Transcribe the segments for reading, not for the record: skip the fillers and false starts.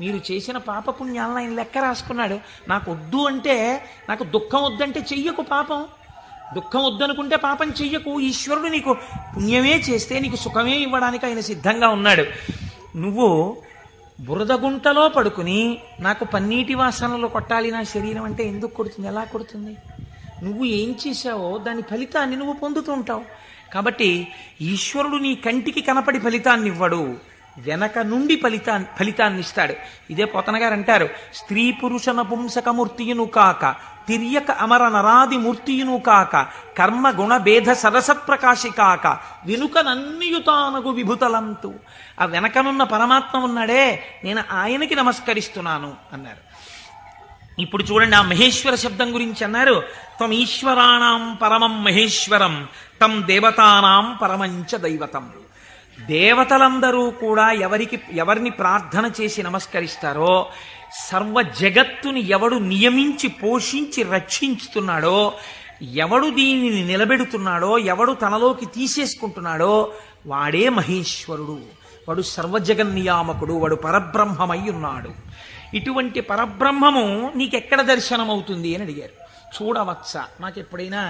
మీరు చేసిన పాపపుణ్యాలను ఆయన లెక్క రాసుకున్నాడు. నాకు వద్దు అంటే, నాకు దుఃఖం వద్దంటే చెయ్యకు పాపం. దుఃఖం వద్దనుకుంటే పాపం చెయ్యకు. ఈశ్వరుడు నీకు పుణ్యమే చేస్తే నీకు సుఖమే ఇవ్వడానికి ఆయన సిద్ధంగా ఉన్నాడు. నువ్వు బురదగుంటలో పడుకుని నాకు పన్నీటి వాసనలు కొట్టాలి నా శరీరం అంటే ఎందుకు కొడుతుంది? ఎలా కొడుతుంది? నువ్వు ఏం చేశావో దాని ఫలితాన్ని నువ్వు పొందుతూ ఉంటావు. కాబట్టి ఈశ్వరుడు నీ కంటికి కనపడి ఫలితాన్ని ఇవ్వడు, వెనక నుండి ఫలితాన్ని ఇస్తాడు. ఇదే పోతన గారు అంటారు, స్త్రీ పురుష నపుంసకమూర్తియును కాక తిర్యక అమర నరాది మూర్తియును కాక కర్మ గుణ భేద సరసత్ప్రకాశి కాక వెనుక నన్నియుతానగు విభుతలంతు. ఆ వెనకనున్న పరమాత్మ ఉన్నాడే, నేను ఆయనకి నమస్కరిస్తున్నాను అన్నారు. ఇప్పుడు చూడండి, ఆ మహేశ్వర శబ్దం గురించి అన్నారు, త్వం ఈశ్వరాణం పరమం మహేశ్వరం తం దేవతానాం పరమంచ దైవతం. దేవతలందరూ కూడా ఎవరిని ప్రార్థన చేసి నమస్కరిస్తారో, సర్వ జగత్తుని ఎవడు నియమించి పోషించి రక్షించుతున్నాడో, ఎవడు దీనిని నిలబెడుతున్నాడో, ఎవడు తనలోకి తీసేసుకుంటున్నాడో వాడే మహేశ్వరుడు. వాడు సర్వజగన్నియామకుడు, వాడు పరబ్రహ్మమై ఉన్నాడు. ఇటువంటి పరబ్రహ్మము నీకెక్కడ దర్శనమవుతుంది అని అడిగారు. చూడవచ్చా? నాకు ఎప్పుడైనా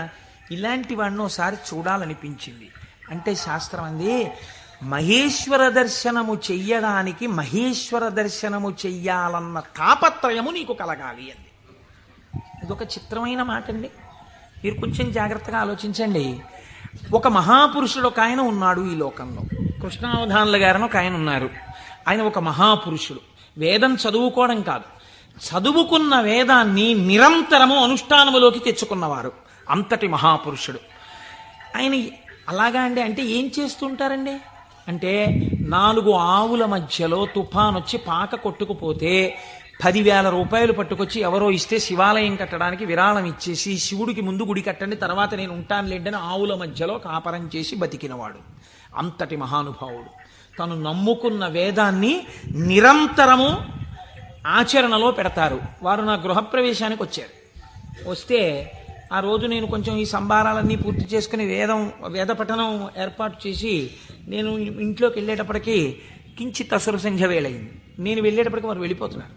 ఇలాంటి వాడిని ఒకసారి చూడాలనిపించింది అంటే శాస్త్రం అంది, మహేశ్వర దర్శనము చెయ్యడానికి మహేశ్వర దర్శనము చెయ్యాలన్న తాపత్రయము నీకు కలగాలి అంది. ఇదొక చిత్రమైన మాట అండి. మీరు కొంచెం జాగ్రత్తగా ఆలోచించండి. ఒక మహాపురుషుడు ఒక ఆయన ఉన్నాడు ఈ లోకంలో. కృష్ణావధానుల గారని ఒక ఆయన ఉన్నారు. ఆయన ఒక మహాపురుషుడు. వేదం చదువుకోవడం కాదు, చదువుకున్న వేదాన్ని నిరంతరము అనుష్ఠానములోకి తెచ్చుకున్నవారు. అంతటి మహాపురుషుడు ఆయన. అలాగా అండి అంటే ఏం చేస్తుంటారండి అంటే, 4 ఆవుల మధ్యలో తుఫాన్ వచ్చి పాక కొట్టుకుపోతే 10,000 రూపాయలు పట్టుకొచ్చి ఎవరో ఇస్తే శివాలయం కట్టడానికి విరాళం ఇచ్చేసి, శివుడికి ముందు గుడి కట్టండి తర్వాత నేను ఉంటాను లేండని ఆవుల మధ్యలో కాపరం చేసి బతికినవాడు. అంతటి మహానుభావుడు. తను నమ్ముకున్న వేదాన్ని నిరంతరము ఆచరణలో పెడతారు. వారు నా గృహప్రవేశానికి వచ్చారు. వస్తే ఆ రోజు నేను కొంచెం ఈ సంభారాలన్నీ పూర్తి చేసుకుని వేద పఠనం ఏర్పాటు చేసి నేను ఇంట్లోకి వెళ్ళేటప్పటికీ కించిత్ అసుర సంధ్య వేళయింది. నేను వెళ్ళేటప్పటికి వారు వెళ్ళిపోతున్నారు.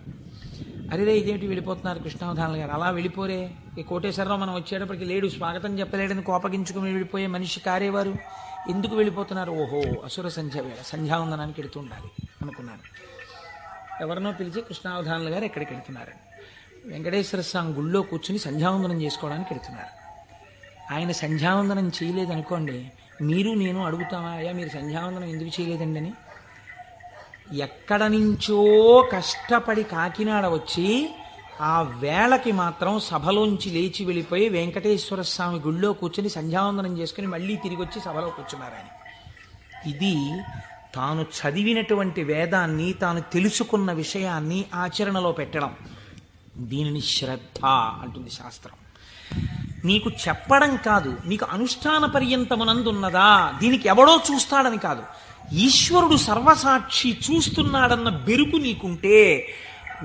అరేరే ఇదేమిటి వెళ్ళిపోతున్నారు కృష్ణావధానులు గారు? అలా వెళ్ళిపోరే, ఈ కోటేశ్వరరావు మనం వచ్చేటప్పటికి లేడు, స్వాగతం చెప్పలేడని కోపగించుకుని వెళ్ళిపోయే మనిషి కారేవారు, ఎందుకు వెళ్ళిపోతున్నారు? ఓహో అసుర సంధ్య వేళ, సంధ్యావందనానికి వెళుతుండాలి అనుకున్నాను. ఎవరినో పిలిచి కృష్ణావధానులు గారు ఎక్కడికి వెళ్తున్నారు? వెంకటేశ్వర స్వామి గుళ్ళో కూర్చుని సంధ్యావందనం చేసుకోవడానికి వెళ్తున్నారు. ఆయన సంధ్యావందనం చేయలేదనుకోండి, మీరు నేను అడుగుతామా, అయ్యా మీరు సంధ్యావందనం ఎందుకు చేయలేదండి అని? ఎక్కడ నుంచో కష్టపడి కాకినాడ వచ్చి ఆ వేళకి మాత్రం సభలోంచి లేచి వెళ్ళిపోయి వెంకటేశ్వర స్వామి గుళ్ళో కూర్చుని సంధ్యావందనం చేసుకుని మళ్ళీ తిరిగి వచ్చి సభలో కూర్చున్నారు ఆయన. ఇది తాను చదివినటువంటి వేదాన్ని, తాను తెలుసుకున్న విషయాన్ని ఆచరణలో పెట్టడం. దీనిని శ్రద్ధ అంటుంది శాస్త్రం. నీకు చెప్పడం కాదు, నీకు అనుష్ఠాన పర్యంతమునందున్నదా, దీనికి ఎవడో చూస్తాడని కాదు, ఈశ్వరుడు సర్వసాక్షి చూస్తున్నాడన్న బెరుకు నీకుంటే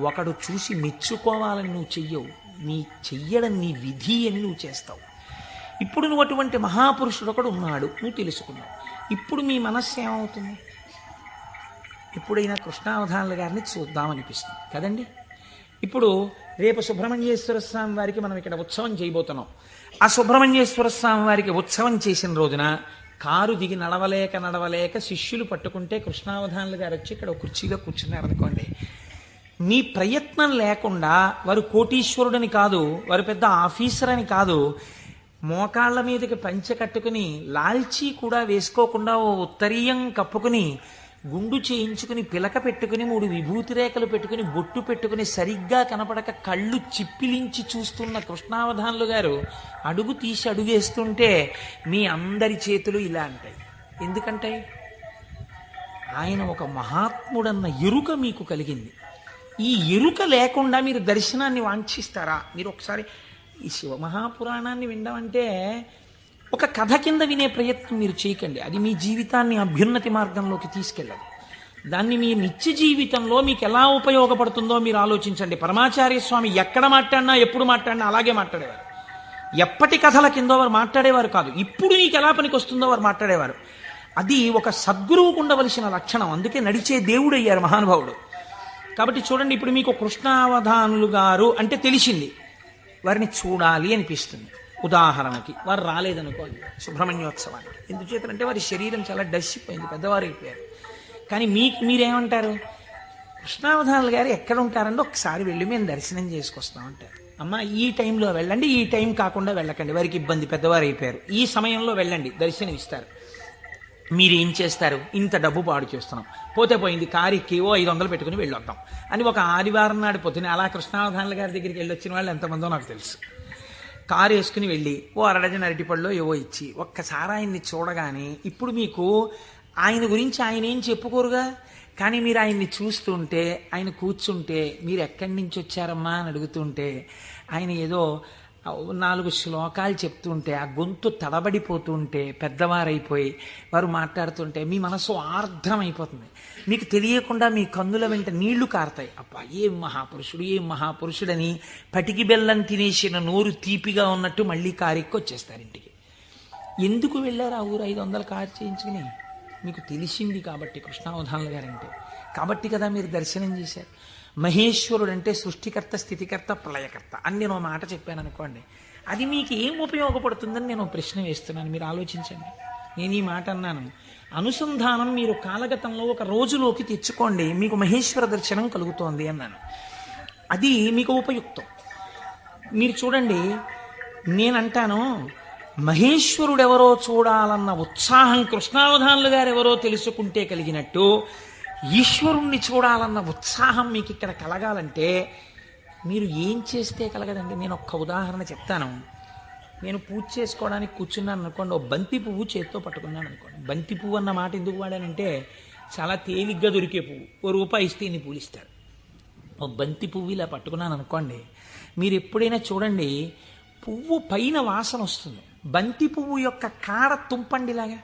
ఒకడు చూసి మెచ్చుకోవాలని నువ్వు చెయ్యవు. నీ చెయ్యడం నీ విధి అని నువ్వు చేస్తావు. ఇప్పుడు నువ్వు అటువంటి మహాపురుషుడు ఒకడు ఉన్నాడు, నువ్వు తెలుసుకున్నావు. ఇప్పుడు మీ మనస్సు ఏమవుతుంది? ఎప్పుడైనా కృష్ణావధానుల గారిని చూద్దామనిపిస్తుంది కదండి. ఇప్పుడు రేపు సుబ్రహ్మణ్యేశ్వర స్వామి వారికి మనం ఇక్కడ ఉత్సవం చేయబోతున్నాం. ఆ సుబ్రహ్మణ్యేశ్వర స్వామి వారికి ఉత్సవం చేసిన రోజున కారు దిగి నడవలేక శిష్యులు పట్టుకుంటే కృష్ణావధానులు గారు వచ్చి ఇక్కడ కుర్చీలో కూర్చున్నారనుకోండి, మీ ప్రయత్నం లేకుండా వారు కోటీశ్వరుడని కాదు, వారు పెద్ద ఆఫీసర్ అని కాదు, మోకాళ్ళ మీదకి పంచె కట్టుకుని లాల్చీ కూడా వేసుకోకుండా ఓ ఉత్తరీయం కప్పుకుని గుండు చేయించుకుని పిలక పెట్టుకుని 3 విభూతి రేఖలు పెట్టుకుని బొట్టు పెట్టుకుని సరిగ్గా కనపడక కళ్ళు చిప్పిలించి చూస్తున్న కృష్ణావధానులు గారు అడుగు తీసి అడుగేస్తుంటే మీ అందరి చేతులు ఇలా అంటాయి. ఎందుకంటాయి? ఆయన ఒక మహాత్ముడన్న ఎరుక మీకు కలిగింది. ఈ ఎరుక లేకుండా మీరు దర్శనాన్ని వాంఛిస్తారా? మీరు ఒకసారి ఈ శివమహాపురాణాన్ని వినడం ఒక కథ కింద వినే ప్రయత్నం మీరు చేయకండి. అది మీ జీవితాన్ని అభ్యున్నతి మార్గంలోకి తీసుకెళ్ళదు. దాన్ని మీ నిత్య జీవితంలో మీకు ఎలా ఉపయోగపడుతుందో మీరు ఆలోచించండి. పరమాచార్య స్వామి ఎక్కడ మాట్లాడినా ఎప్పుడు మాట్లాడినా అలాగే మాట్లాడేవారు. ఎప్పటి కథల కిందో వారు మాట్లాడేవారు కాదు, ఇప్పుడు నీకు ఎలా పనికి వస్తుందో వారు మాట్లాడేవారు. అది ఒక సద్గురువుకు ఉండవలసిన లక్షణం. అందుకే నడిచే దేవుడు అయ్యారు మహానుభావుడు. కాబట్టి చూడండి, ఇప్పుడు మీకు కృష్ణావధానులు గారు అంటే తెలిసింది, వారిని చూడాలి అనిపిస్తుంది. ఉదాహరణకి వారు రాలేదనుకోండి సుబ్రహ్మణ్యోత్సవానికి, ఎందుచేతంటే వారి శరీరం చాలా డస్సిపోయింది, పెద్దవారు అయిపోయారు. కానీ మీరేమంటారు, కృష్ణావధానులు గారు ఎక్కడ ఉంటారంటే ఒకసారి వెళ్ళి మేము దర్శనం చేసుకొస్తామంటారు. అమ్మ ఈ టైంలో వెళ్ళండి, ఈ టైం కాకుండా వెళ్ళకండి, వారికి ఇబ్బంది, పెద్దవారు అయిపోయారు, ఈ సమయంలో వెళ్ళండి దర్శనం ఇస్తారు. మీరేం చేస్తారు, ఇంత డబ్బు పాడు చేస్తున్నాం, పోతే పోయింది, కారుకి 500 పెట్టుకుని వెళ్ళొద్దాం అని ఒక ఆదివారం నాడు పొద్దున అలా కృష్ణావధానుల గారి దగ్గరికి వెళ్ళొచ్చిన వాళ్ళు ఎంతమందో నాకు తెలుసు. కారు వేసుకుని వెళ్ళి అరడజన అరటిపళ్ళు ఏవో ఇచ్చి ఒక్కసారి ఆయన్ని చూడగానే, ఇప్పుడు మీకు ఆయన గురించి ఆయన ఏం చెప్పుకోరుగా, కానీ మీరు ఆయన్ని చూస్తుంటే, ఆయన కూర్చుంటే, మీరు ఎక్కడి నుంచి వచ్చారమ్మా అని అడుగుతుంటే, ఆయన ఏదో 4 శ్లోకాలు చెప్తుంటే ఆ గొంతు తడబడిపోతుంటే, పెద్దవారైపోయి వారు మాట్లాడుతుంటే మీ మనసు ఆర్ద్రమైపోతుంది. మీకు తెలియకుండా మీ కన్నుల వెంట నీళ్లు కారుతాయి. అబ్బా ఏం మహాపురుషుడు, ఏం మహాపురుషుడని పటికి బెల్లం తినేసిన నోరు తీపిగా ఉన్నట్టు మళ్ళీ కారెక్కి వచ్చేస్తారు ఇంటికి. ఎందుకు వెళ్ళారు ఆ ఊరు 500 కారు చేయించుకుని? మీకు తెలిసింది కాబట్టి కృష్ణావధానులు గారంటే, కాబట్టి కదా మీరు దర్శనం చేశారు. మహేశ్వరుడు అంటే సృష్టికర్త, స్థితికర్త, ప్రళయకర్త అని నేను మాట చెప్పాను అనుకోండి, అది మీకు ఏం ఉపయోగపడుతుందని నేను ప్రశ్న వేస్తున్నాను, మీరు ఆలోచించండి. నేను ఈ మాట అన్నాను, అనుసంధానం మీరు కాలగతంలో ఒక రోజులోకి తెచ్చుకోండి, మీకు మహేశ్వర దర్శనం కలుగుతోంది అన్నాను. అది మీకు ఉపయుక్తం. మీరు చూడండి, నేనంటాను మహేశ్వరుడెవరో చూడాలన్న ఉత్సాహం కృష్ణావధానులు గారు ఎవరో తెలుసుకుంటే కలిగినట్టు, ఈశ్వరుణ్ణి చూడాలన్న ఉత్సాహం మీకు ఇక్కడ కలగాలంటే మీరు ఏం చేస్తే కలగదండి. నేను ఒక్క ఉదాహరణ చెప్తాను. నేను పూజ చేసుకోవడానికి కూర్చున్నాను అనుకోండి, ఓ బంతి పువ్వు చేత్తో పట్టుకున్నాను అనుకోండి. బంతి పువ్వు అన్న మాట ఎందుకు వాడానంటే చాలా తేలిగ్గా దొరికే పువ్వు, ₹1 ఇస్తే ఇన్ని పూలు ఇస్తారు. ఓ బంతి పువ్వు ఇలా పట్టుకున్నాను అనుకోండి, మీరు ఎప్పుడైనా చూడండి పువ్వు పైన వాసన వస్తుంది, బంతి పువ్వు యొక్క కాడ తుంపండిలాగా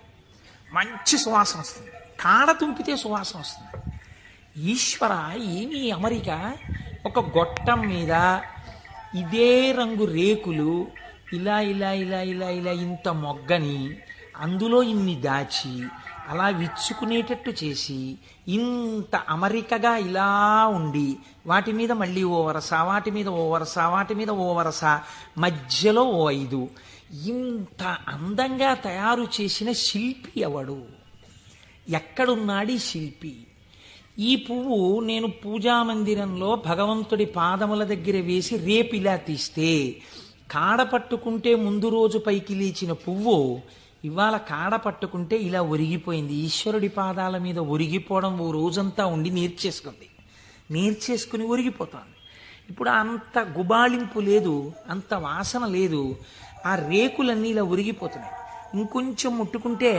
మంచి సువాసన వస్తుంది, కాడ తుంపితే సువాసన వస్తుంది. ఈశ్వర ఏమి అమరిక, ఒక గొట్టం మీద ఇదే రంగు రేకులు ఇలా ఇలా ఇలా ఇలా ఇలా ఇంత మొగ్గని అందులో ఇన్ని దాచి అలా విచ్చుకునేటట్టు చేసి ఇంత అమరికగా ఇలా ఉండి వాటి మీద మళ్ళీ ఓ వరస, వాటి మీద ఓ వరస, వాటి మీద ఓ వరస, మధ్యలో ఓ 5, ఇంత అందంగా తయారు చేసిన శిల్పి ఎవడు? ఎక్కడున్నాడు ఈ శిల్పి? ఈ పువ్వు నేను పూజామందిరంలో భగవంతుడి పాదముల దగ్గర వేసి రేపు ఇలా తీస్తే, కాడ పట్టుకుంటే ముందు రోజు పైకి లేచిన పువ్వు ఇవాళ కాడ పట్టుకుంటే ఇలా ఒరిగిపోయింది. ఈశ్వరుడి పాదాల మీద ఒరిగిపోవడం ఓ రోజంతా ఉండి నేర్చేసుకుని ఒరిగిపోతాను. ఇప్పుడు అంత గుబాళింపు లేదు, అంత వాసన లేదు, ఆ రేకులన్నీ ఇలా ఒరిగిపోతున్నాయి. ఇంకొంచెం ముట్టుకుంటే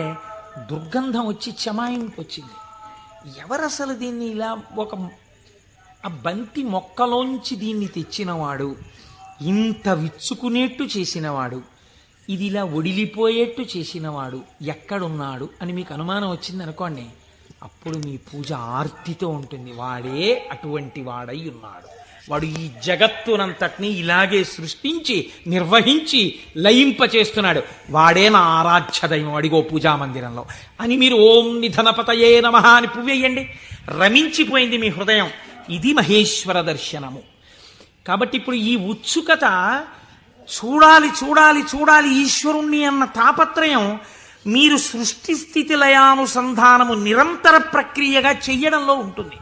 దుర్గంధం వచ్చి చెమాయింపు వచ్చింది. ఎవరు అసలు దీన్ని ఇలా ఆ బంతి మొక్కలోంచి దీన్ని తెచ్చినవాడు, ఇంత విచ్చుకునేట్టు చేసినవాడు, ఇది ఇలా ఒడిలిపోయేట్టు చేసినవాడు ఎక్కడున్నాడు అని మీకు అనుమానం వచ్చింది అనుకోండి, అప్పుడు మీ పూజ ఆర్తితో ఉంటుంది. వాడే అటువంటి వాడై ఉన్నాడు, వాడు ఈ జగత్తునంతటినీ ఇలాగే సృష్టించి నిర్వహించి లయింపచేస్తున్నాడు, వాడే నా ఆరాధ్య దైవం అడిగో పూజామందిరంలో అని మీరు ఓం నిధనపతయే నమః అని పువ్వేయండి, రమించిపోయింది మీ హృదయం. ఇది మహేశ్వర దర్శనము. కాబట్టి ఇప్పుడు ఈ ఉత్సుకత, చూడాలి చూడాలి చూడాలి ఈశ్వరుణ్ణి అన్న తాపత్రయం మీరు సృష్టి స్థితి లయానుసంధానము నిరంతర ప్రక్రియగా చెయ్యడంలో ఉంటుంది.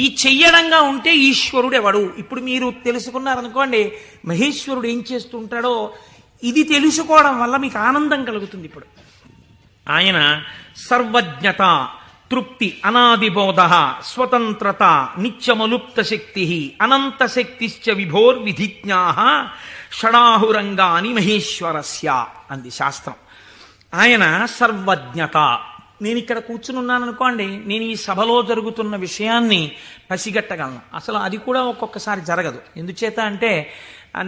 ఈ చెయ్యడంగా ఉంటే ఈశ్వరుడు ఎవడు? ఇప్పుడు మీరు తెలుసుకున్నారనుకోండి మహేశ్వరుడు ఏం చేస్తుంటాడో, ఇది తెలుసుకోవడం వల్ల మీకు ఆనందం కలుగుతుంది. ఇప్పుడు ఆయన సర్వజ్ఞత, తృప్తి, అనాదిబోధ, స్వతంత్రత, నిత్యమలుప్త శక్తి, అనంత శక్తిశ్చ విభోర్విధిజ్ఞా షడాహురంగాని మహేశ్వరస్య అంది శాస్త్రం. ఆయన సర్వజ్ఞత. నేను ఇక్కడ కూర్చుని ఉన్నాను అనుకోండి, నేను ఈ సభలో జరుగుతున్న విషయాన్ని పసిగట్టగలను. అసలు అది కూడా ఒక్కొక్కసారి జరగదు. ఎందుచేత అంటే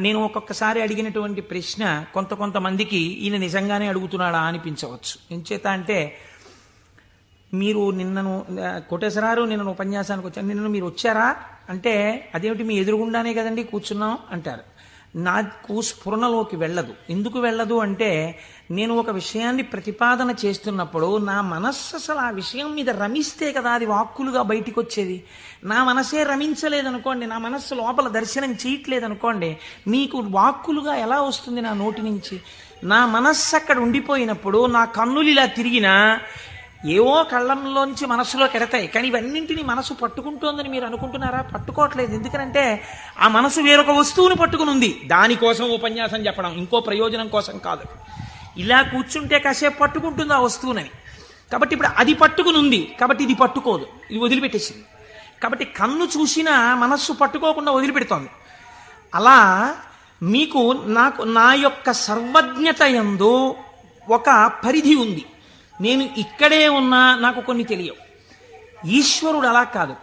నేను ఒక్కొక్కసారి అడిగినటువంటి ప్రశ్న కొంతమందికి ఈయన నిజంగానే అడుగుతున్నాడా అనిపించవచ్చు. ఎందుచేత అంటే మీరు నిన్నను కోటేశ్వరారు నిన్న ఉపన్యాసానికి వచ్చాను, నిన్న మీరు వచ్చారా అంటే అదేమిటి మీ ఎదురుగుండానే కదండి కూర్చున్నాం అంటారు. నాకు స్ఫురణలోకి వెళ్ళదు. ఎందుకు వెళ్ళదు అంటే నేను ఒక విషయాన్ని ప్రతిపాదన చేస్తున్నప్పుడు నా మనస్సు అసలు ఆ విషయం మీద రమిస్తే కదా అది వాక్కులుగా బయటికి వచ్చేది. నా మనసే రమించలేదనుకోండి, నా మనస్సు లోపల దర్శనం చేయట్లేదనుకోండి, మీకు వాక్కులుగా ఎలా వస్తుంది నా నోటి నుంచి? నా మనస్సు అక్కడ ఉండిపోయినప్పుడు నా కన్నులు ఇలా తిరిగినా ఏవో కళ్ళంలోంచి మనస్సులోకి ఎడతాయి, కానీ ఇవన్నింటినీ మనసు పట్టుకుంటోందని మీరు అనుకుంటున్నారా? పట్టుకోవట్లేదు. ఎందుకంటే ఆ మనసు వేరొక వస్తువును పట్టుకుని ఉంది. దానికోసం ఉపన్యాసం చెప్పడం, ఇంకో ప్రయోజనం కోసం కాదు. ఇలా కూర్చుంటే కాసేపు పట్టుకుంటుంది ఆ వస్తువునని. కాబట్టి ఇప్పుడు అది పట్టుకుని ఉంది, కాబట్టి ఇది పట్టుకోదు, ఇది వదిలిపెట్టేసింది. కాబట్టి కన్ను చూసినా మనస్సు పట్టుకోకుండా వదిలిపెడుతోంది. అలా మీకు నా యొక్క సర్వజ్ఞత యందు ఒక పరిధి ఉంది. నేను ఇక్కడే ఉన్నా నాకు కొన్ని తెలియవు. ఈశ్వరుడు అలా కాదు.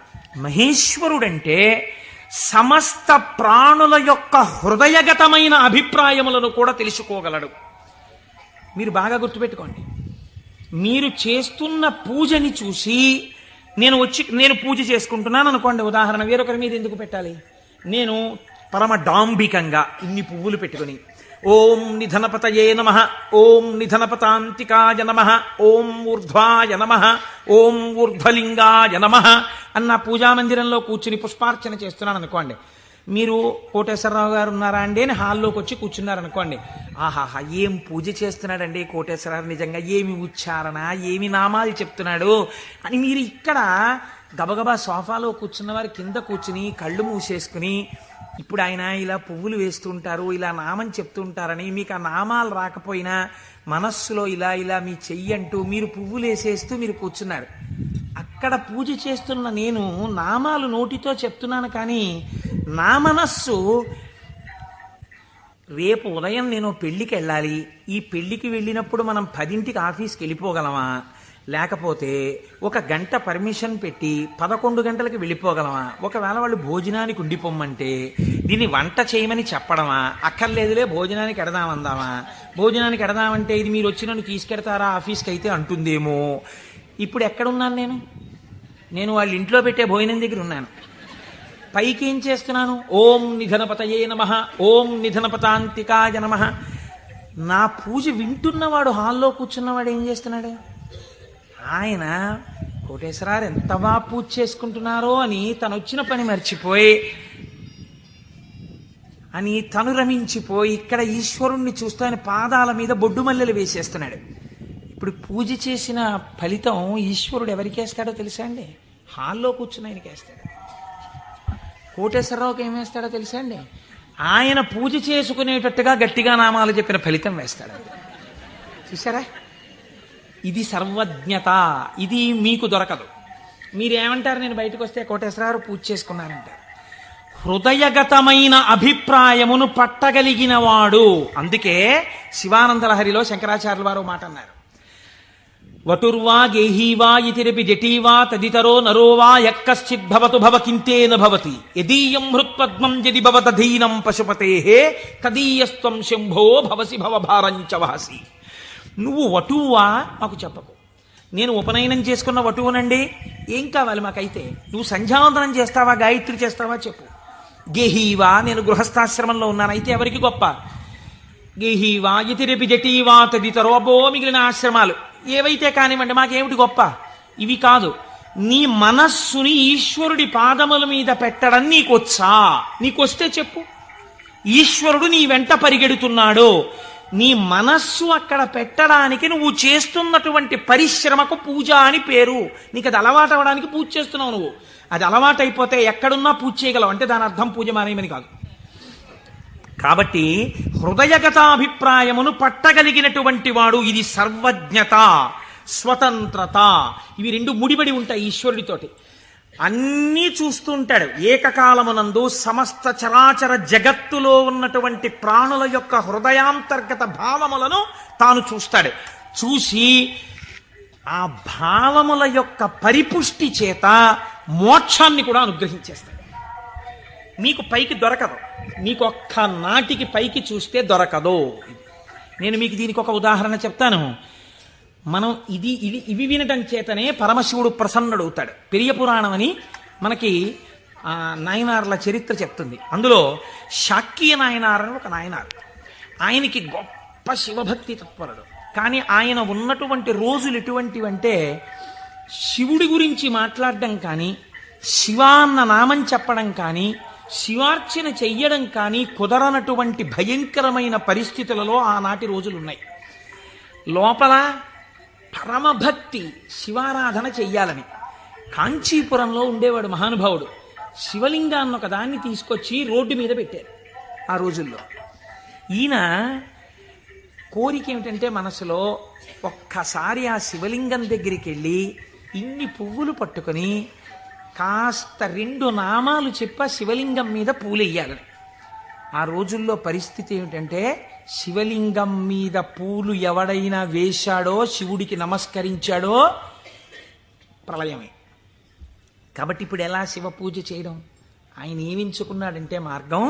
మహేశ్వరుడంటే సమస్త ప్రాణుల యొక్క హృదయగతమైన అభిప్రాయములను కూడా తెలుసుకోగలడు. మీరు బాగా గుర్తుపెట్టుకోండి. మీరు చేస్తున్న పూజని చూసి నేను పూజ చేసుకుంటున్నాను అనుకోండి, ఉదాహరణ, వేరొకరి మీద ఎందుకు పెట్టాలి? నేను పరమ డాంబికంగా ఇన్ని పువ్వులు పెట్టుకుని ఓం నిధనపతయే నమః, ఓం నిధనపతాంతికాయ నమః, ఓం ఊర్ధ్వాయ నమః, ఓం ఊర్ధ్వలింగాయ నమః అన్న పూజామందిరంలో కూర్చుని పుష్పార్చన చేస్తున్నాను అనుకోండి. మీరు కోటేశ్వరరావు గారు ఉన్నారా అండి అని హాల్లోకి వచ్చి కూర్చున్నారనుకోండి. ఆహాహా, ఏం పూజ చేస్తున్నాడండి కోటేశ్వరరావు, నిజంగా ఏమి ఉచ్చారణ, ఏమి నామాలు చెప్తున్నాడు అని మీరు ఇక్కడ గబగబా సోఫాలో కూర్చున్న వారి కింద కూర్చుని కళ్ళు మూసేసుకుని, ఇప్పుడు ఆయన ఇలా పువ్వులు వేస్తుంటారు, ఇలా నామం చెప్తుంటారని మీకు ఆ నామాలు రాకపోయినా మనస్సులో ఇలా ఇలా మీ చెయ్యి అంటూ మీరు పువ్వులు వేసేస్తూ మీరు కూర్చున్నారు. అక్కడ పూజ చేస్తున్న నేను నామాలు నోటితో చెప్తున్నాను, కానీ నా మనస్సు రేపు ఉదయం నేను పెళ్లికి వెళ్ళాలి, ఈ పెళ్లికి వెళ్ళినప్పుడు మనం 10ంటికి ఆఫీస్కి వెళ్ళిపోగలమా, లేకపోతే 1 గంట పర్మిషన్ పెట్టి 11 గంటలకు వెళ్ళిపోగలమా, ఒకవేళ వాళ్ళు భోజనానికి ఉండిపోమ్మంటే దీన్ని వంట చేయమని చెప్పడమా, అక్కర్లేదులే భోజనానికి ఎడదామందామా, భోజనానికి ఎడదామంటే ఇది మీరు వచ్చి నన్ను తీసుకెడతారా ఆఫీస్కి అయితే అంటుందేమో. ఇప్పుడు ఎక్కడున్నాను నేను వాళ్ళ ఇంట్లో పెట్టే భోజనం దగ్గర ఉన్నాను. పైకి ఏం చేస్తున్నాను? ఓం నిధనపతయే నమః, ఓం నిధనపతాంతికాయ నమః. నా పూజ వింటున్నవాడు, హాల్లో కూర్చున్నవాడు ఏం చేస్తున్నాడు? ఆయన కోటేశ్వరారు ఎంత బాగా పూజ చేసుకుంటున్నారో అని తను వచ్చిన పని మర్చిపోయి తను రమించిపోయి ఇక్కడ ఈశ్వరుణ్ణి చూస్తూ ఆయన పాదాల మీద బొడ్డు మల్లెలు వేసేస్తున్నాడు. ఇప్పుడు పూజ చేసిన ఫలితం ఈశ్వరుడు ఎవరికేస్తాడో తెలుసా అండి? హాల్లో కూర్చుని ఆయనకేస్తాడు. కోటేశ్వరరావుకి ఏం వేస్తాడో తెలుసా అండి? ఆయన పూజ చేసుకునేటట్టుగా గట్టిగా నామాలు చెప్పిన ఫలితం వేస్తాడు. చూసారా? ఇది సర్వజ్ఞత. ఇది మీకు దొరకదు. మీరేమంటారు? నేను బయటకు వస్తే కోటేశ్వరరావు పూజ చేసుకున్నారంటారు. హృదయగతమైన అభిప్రాయమును పట్టగలిగిన వాడు. అందుకే శివానందలహరిలో శంకరాచార్యుల వారు మాట అన్నారు, వటుర్వా గేహీవా ఇతిరపి జటీవా తదితరో నరోవా యక్కశ్చిద్భవతు భవకింతేన భవతి యదీయం హృత్పద్మం యది భవతధీనం పశుపతేః తదీయస్త్వం శంభో భవసి భవభారంచ వహసి. నువ్వు వటువా మాకు చెప్పకు. నేను ఉపనయనం చేసుకున్న వటువునండి, ఏం కావాలి మాకైతే? నువ్వు సంధ్యావందనం చేస్తావా, గాయత్రి చేస్తావా చెప్పు. గేహీవా, నేను గృహస్థాశ్రమంలో ఉన్నాను, అయితే ఎవరికి గొప్ప? గేహీవా ఇతిరపి జటీవా తదితరో, అబ్బో మిగిలిన ఆశ్రమాలు ఏవైతే కానివ్వండి, మాకేమిటి గొప్ప? ఇవి కాదు. నీ మనస్సుని ఈశ్వరుడి పాదముల మీద పెట్టడం నీకొచ్చా? నీకొస్తే చెప్పు. ఈశ్వరుడు నీ వెంట పరిగెడుతున్నాడు, నీ మనస్సు అక్కడ పెట్టడానికి నువ్వు చేస్తున్నటువంటి పరిశ్రమకు పూజ అని పేరు. నీకు అది అలవాటు అవ్వడానికి పూజ చేస్తున్నావు. నువ్వు అది అలవాటు అయిపోతే ఎక్కడున్నా పూజ చేయగలవు, అంటే దాని అర్థం పూజ మానేయమని కాదు. కాబట్టి హృదయగతాభిప్రాయమును పట్టగలిగినటువంటి వాడు. ఇది సర్వజ్ఞత, స్వతంత్రత. ఇవి రెండు ముడిపడి ఉంటాయి ఈశ్వరుడితోటి. అన్నీ చూస్తుంటాడు ఏకకాలమునందు. సమస్త చరాచర జగత్తులో ఉన్నటువంటి ప్రాణుల యొక్క హృదయాంతర్గత భావములను తాను చూస్తాడు. చూసి ఆ భావముల యొక్క పరిపుష్టి చేత మోక్షాన్ని కూడా అనుగ్రహించేస్తాడు. మీకు పైకి దొరకదు, మీకు ఒక్క నాటికి పైకి చూస్తే దొరకదు. నేను మీకు దీనికి ఒక ఉదాహరణ చెప్తాను. మనం ఇవి వినటం చేతనే పరమశివుడు ప్రసన్నుడవుతాడు. పెరియ పురాణం అని మనకి నాయనార్ల చరిత్ర చెప్తుంది. అందులో శాక్య నాయనార్ అని ఒక నాయనార్. ఆయనకి గొప్ప శివభక్తి తత్పరుడు. కానీ ఆయన ఉన్నటువంటి రోజులు ఎటువంటివంటే శివుడి గురించి మాట్లాడడం కానీ, శివ అన్న నామం చెప్పడం కానీ, శివార్చన చెయ్యడం కానీ కుదరనటువంటి భయంకరమైన పరిస్థితులలో ఆనాటి రోజులున్నాయి. లోపల పరమభక్తి, శివారాధన చెయ్యాలని. కాంచీపురంలో ఉండేవాడు మహానుభావుడు. శివలింగాన్ని ఒక దాన్ని తీసుకొచ్చి రోడ్డు మీద పెట్టారు ఆ రోజుల్లో. ఈయన కోరిక ఏమిటంటే మనసులో ఒక్కసారి ఆ శివలింగం దగ్గరికి వెళ్ళి ఇన్ని పువ్వులు పట్టుకొని కాస్త 2 నామాలు చెప్పి శివలింగం మీద పూలు వేయాలని. ఆ రోజుల్లో పరిస్థితి ఏమిటంటే శివలింగం మీద పూలు ఎవడైనా వేశాడో, శివుడికి నమస్కరించాడో ప్రళయమే. కాబట్టి ఇప్పుడు ఎలా శివ పూజ చేయడం? ఆయన ఏమించుకున్నాడంటే మార్గం,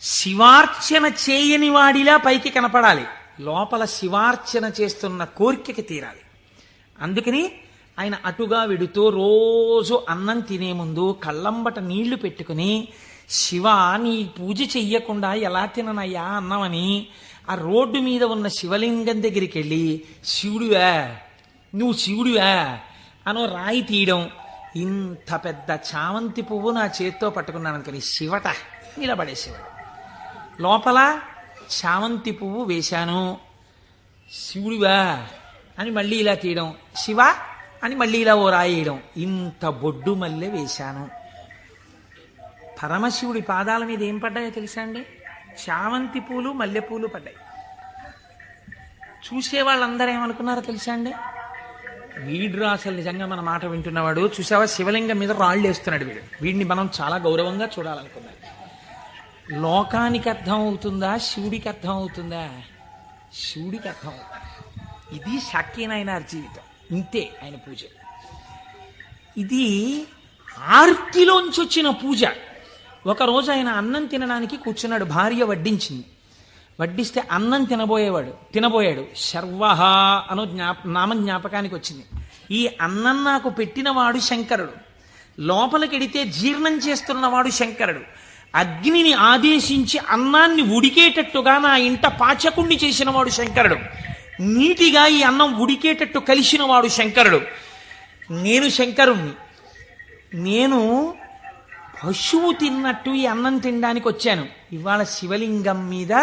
శివార్చన చేయని వాడిలా పైకి కనపడాలి, లోపల శివార్చన చేస్తున్న కోరికకి తీరాలి. అందుకని ఆయన అటుగా వెడుతూ రోజు అన్నం తినే ముందు కళ్ళంబట నీళ్లు పెట్టుకుని, శివ నీ పూజ చెయ్యకుండా ఎలా తిననయ్యా అన్నామని ఆ రోడ్డు మీద ఉన్న శివలింగం దగ్గరికి వెళ్ళి, శివుడివా నువ్వు శివుడివా అనో రాయి తీయడం. ఇంత పెద్ద చామంతి పువ్వు నా చేత్తో పట్టుకున్నాను అనుకుని శివట నిలబడే శివుడు. లోపల చామంతి పువ్వు వేశాను, శివుడివా అని మళ్ళీ ఇలా తీయడం, శివ అని మళ్ళీ ఇలా ఓ రాయేయడం. ఇంత బొడ్డు మల్లె వేశాను. పరమశివుడి పాదాల మీద ఏం పడ్డాయో తెలుసా అండి? చామంతి పూలు, మల్లెపూలు పడ్డాయి. చూసే వాళ్ళందరూ ఏమనుకున్నారో తెలుసా అండి? వీడు అసలు నిజంగా మన మాట వింటున్నవాడు, చూసావా శివలింగం మీద రాళ్ళు వేస్తున్నాడు వీడు, వీడిని మనం చాలా గౌరవంగా చూడాలనుకున్నాడు. లోకానికి అర్థం అవుతుందా, శివుడికి అర్థం అవుతుందా? శివుడికి అర్థం అవుతుంది. ఇది శాక్యనాయనార్ జీవితం. ఇంతే ఆయన పూజ. ఇది ఆర్తిలోంచి వచ్చిన పూజ. ఒకరోజు ఆయన అన్నం తినడానికి కూర్చున్నాడు, భార్య వడ్డించింది. వడ్డిస్తే అన్నం తినబోయాడు. శర్వహ అనో నామం జ్ఞాపకానికి వచ్చింది. ఈ అన్నం నాకు పెట్టినవాడు శంకరుడు, లోపలికెడితే జీర్ణం చేస్తున్నవాడు శంకరుడు, అగ్నిని ఆదేశించి అన్నాన్ని ఉడికేటట్టుగా నా ఇంట పాచకుణ్ణి చేసినవాడు శంకరుడు, నీటిగా ఈ అన్నం ఉడికేటట్టు కలిసినవాడు శంకరుడు. నేను శంకరుణ్ణి, నేను పశువు తిన్నట్టు ఈ అన్నం తినడానికి వచ్చాను. ఇవాళ శివలింగం మీద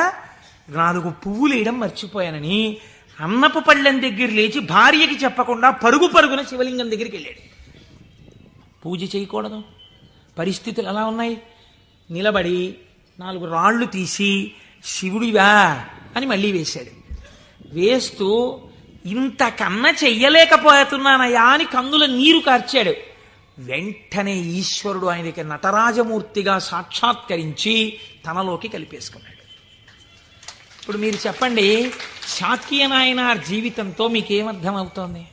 4 పువ్వులు వేయడం మర్చిపోయానని అన్నపు పళ్ళెం దగ్గర లేచి భార్యకి చెప్పకుండా పరుగున శివలింగం దగ్గరికి వెళ్ళాడు. పూజ చేయకూడదు, పరిస్థితులు ఎలా ఉన్నాయి? నిలబడి 4 రాళ్ళు తీసి శివుడివా అని మళ్ళీ వేశాడు. వేస్తూ ఇంతకన్నా చెయ్యలేకపోతున్నానయా అని కన్నుల నీరు కార్చాడు. వెంటనే ఈశ్వరుడు ఆయనకి నటరాజమూర్తిగా సాక్షాత్కరించి తనలోకి కలిపేసుకున్నాడు. ఇప్పుడు మీరు చెప్పండి, శాక్యనాయనార్ జీవితంతో మీకేమర్థమవుతోంది?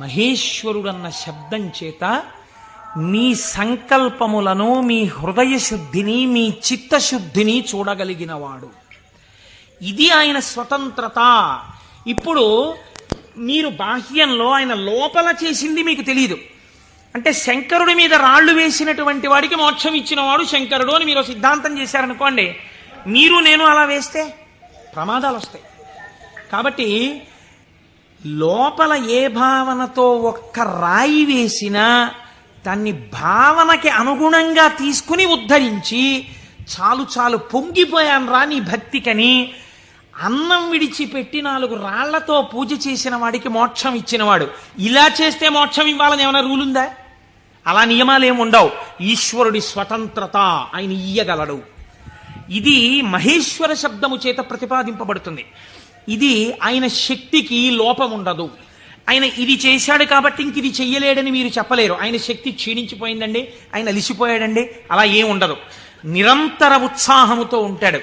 మహేశ్వరుడన్న శబ్దం చేత మీ సంకల్పములను, మీ హృదయ శుద్ధిని, మీ చిత్తశుద్ధిని చూడగలిగినవాడు. ఇది ఆయన స్వతంత్రత. ఇప్పుడు మీరు బాహ్యంలో ఆయన లోపల చేసింది మీకు తెలియదు. అంటే శంకరుడి మీద రాళ్లు వేసినటువంటి వాడికి మోక్షం ఇచ్చినవాడు శంకరుడు అని మీరు సిద్ధాంతం చేశారనుకోండి, మీరు నేను అలా వేస్తే ప్రమాదాలు వస్తాయి. కాబట్టి లోపల ఏ భావనతో ఒక్క రాయి వేసినా దాన్ని భావనకి అనుగుణంగా తీసుకుని ఉద్ధరించి, చాలు పొంగిపోయాను రా నీ భక్తికని అన్నం విడిచిపెట్టి 4 రాళ్లతో పూజ చేసిన వాడికి మోక్షం ఇచ్చినవాడు. ఇలా చేస్తే మోక్షం ఇవ్వాలని ఏమైనా రూల్ ఉందా? అలా నియమాలేమి ఉండవు. ఈశ్వరుడి స్వతంత్రత, ఆయన ఇయ్యగలడు. ఇది మహేశ్వర శబ్దము చేత ప్రతిపాదింపబడుతుంది. ఇది ఆయన శక్తికి లోపం ఉండదు. ఆయన ఇది చేశాడు కాబట్టి ఇంక ఇది చెయ్యలేడని మీరు చెప్పలేరు. ఆయన శక్తి క్షీణించిపోయిందండి, ఆయన అలిసిపోయాడండి, అలా ఏం ఉండదు. నిరంతర ఉత్సాహముతో ఉంటాడు.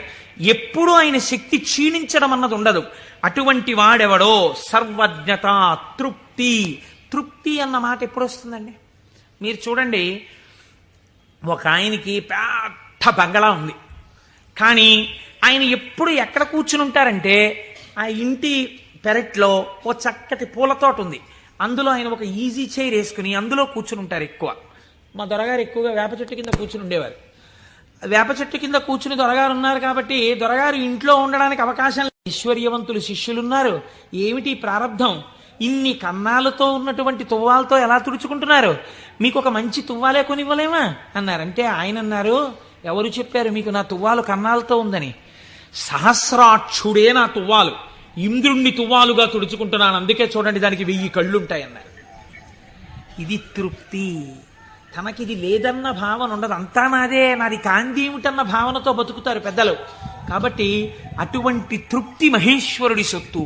ఎప్పుడు ఆయన శక్తి క్షీణించడం అన్నది ఉండదు. అటువంటి వాడెవడో సర్వజ్ఞత, తృప్తి అన్న మాట ఎప్పుడు వస్తుందండి? మీరు చూడండి, ఒక ఆయనకి పెద్ద బంగళా ఉంది, కానీ ఆయన ఎప్పుడు ఎక్కడ కూర్చుని ఉంటారంటే ఆ ఇంటి పెరట్లో ఓ చక్కటి పూల తోట ఉంది, అందులో ఆయన ఒక ఈజీ చైర్ వేసుకుని అందులో కూర్చుని ఉంటారు ఎక్కువ. మా దొరగారు ఎక్కువగా వేప చెట్టు కింద కూర్చుని ఉండేవారు. వేప చెట్టు కింద కూర్చుని దొరగారు ఉన్నారు కాబట్టి దొరగారు ఇంట్లో ఉండడానికి అవకాశం లేదు. ఐశ్వర్యవంతులు శిష్యులున్నారు. ఏమిటి ప్రారంధం? ఇన్ని కన్నాలతో ఉన్నటువంటి తువ్వాలతో ఎలా తుడుచుకుంటున్నారు? మీకు ఒక మంచి తువ్వాలే కొనివ్వలేమా అన్నారంటే ఆయన అన్నారు, ఎవరు చెప్పారు మీకు నా తువ్వాలు కన్నాలతో ఉందని? సహస్రాక్షుడే నా తువ్వాలు, ఇంద్రుణ్ణి తువ్వాలుగా తుడుచుకుంటున్నాను, అందుకే చూడండి దానికి 1000 కళ్ళుంటాయన్నారు. ఇది తృప్తి. తనకిది లేదన్న భావన ఉండదు. అంతా నాదే, నాది కాందేమిటన్న భావనతో బతుకుతారు పెద్దలు. కాబట్టి అటువంటి తృప్తి మహేశ్వరుడి సొత్తు.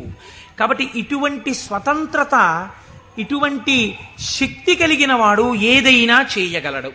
కాబట్టి ఇటువంటి స్వతంత్రత, ఇటువంటి శక్తి కలిగిన వాడు ఏదైనా చేయగలడు.